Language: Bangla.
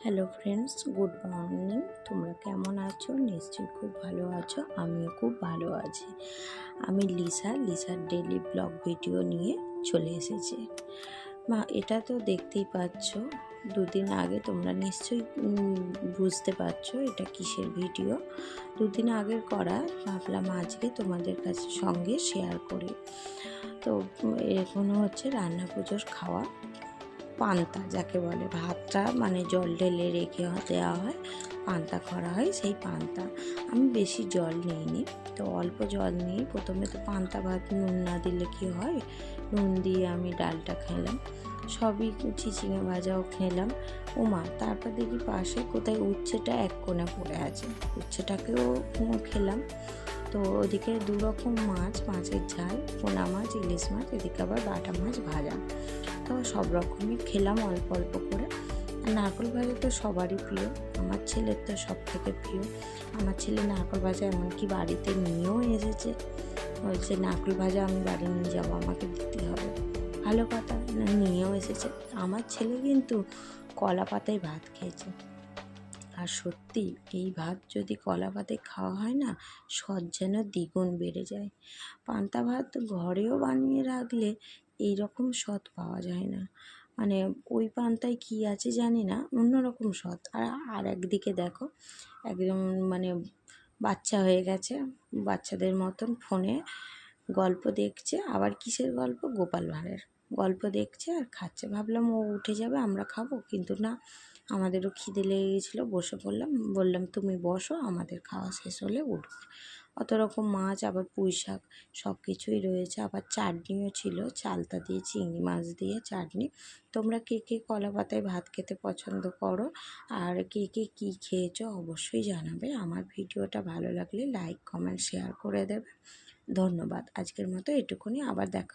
Hello friends, good morning. তোমরা কেমন আছো? নিশ্চয়ই খুব ভালো আছো। আমিও খুব ভালো আছি। আমি লিসার ডেইলি ব্লগ ভিডিও নিয়ে চলে এসেছি। এটা তো দেখতেই পাচ্ছ, দুদিন আগে তোমরা নিশ্চয়ই বুঝতে পারছো এটা কিসের ভিডিও। দুদিন আগের করা, ভাবলাম আজকে তোমাদের কাছে সঙ্গে শেয়ার করি। তো এখনো হচ্ছে রান্না পুজোর খাওয়া পান্তা, যাকে বলে ভাতটা মানে জল ঢেলে রেখে দেওয়া হয়, পান্তা করা হয়। সেই পান্তা আমি বেশি জল নিইনি, তো অল্প জল নিয়ে প্রথমে তো পান্তা ভাত নুন না দিলে কি হয়, নুন দিয়ে আমি ডালটা খেলাম, সবই চিচিঙে ভাজাও খেলাম। ওমা, তারপর দেখি পাশে কোথায় উচ্ছেটা এক কোণে পড়ে আছে, উচ্ছেটাকেও খেলাম। তো ওদিকে দুরকম মাছের ঝাল, পোনা মাছ, ইলিশ মাছ, এদিকে আবার বাটা মাছ ভাজা। তো সব রকমই খেলাম অল্প অল্প করে। আর নারকেল ভাজা তো সবারই প্রিয়, আমার ছেলের তো সব থেকে প্রিয়। আমার ছেলে নারকেল ভাজা এমনকি বাড়িতে নিয়েও এসেছে, বলছে নারকেল ভাজা আমি বাড়ি নিয়ে যাবো, আমাকে দিতে হবে। ভালো কথা, নিয়েও এসেছে। আমার ছেলে কিন্তু কলা পাতায় ভাত খেয়েছে। আর সত্যি এই ভাত যদি কলা পাতায় খাওয়া হয় না, স্বাদ যেন দ্বিগুণ বেড়ে যায়। পান্তা ভাত ঘরেও বানিয়ে রাখলে এই রকম স্বাদ পাওয়া যায় না। মানে ওই পান্তায় কী আছে জানি না, অন্যরকম স্বাদ। আর একদিকে দেখো, একদম মানে বাচ্চা হয়ে গেছে, বাচ্চাদের মতন ফোনে গল্প দেখছে। আবার কিসের গল্প? গোপাল ভাঁড়ের গল্প দেখছে আর খাচ্ছে। ভাবলাম ও উঠে যাবে, আমরা খাবো, কিন্তু না, আমাদেরও খিদে লেগে গেছিলো, বসে পড়লাম। বললাম তুমি বসো, আমাদের খাওয়া শেষ হলে উঠবে। অত রকম মাছ, আবার পুঁই শাক, সব কিছুই রয়েছে। আবার চাটনিও ছিল, চালতা দিয়ে চিংড়ি মাছ দিয়ে চাটনি। তোমরা কে কে কলা পাতায় ভাত খেতে পছন্দ করো, আর কে কে কী খেয়েছো অবশ্যই জানাবে। আমার ভিডিওটা ভালো লাগলে লাইক, কমেন্ট, শেয়ার করে দেবে। ধন্যবাদ। আজকের মতো এটুকুনি, আবার দেখা।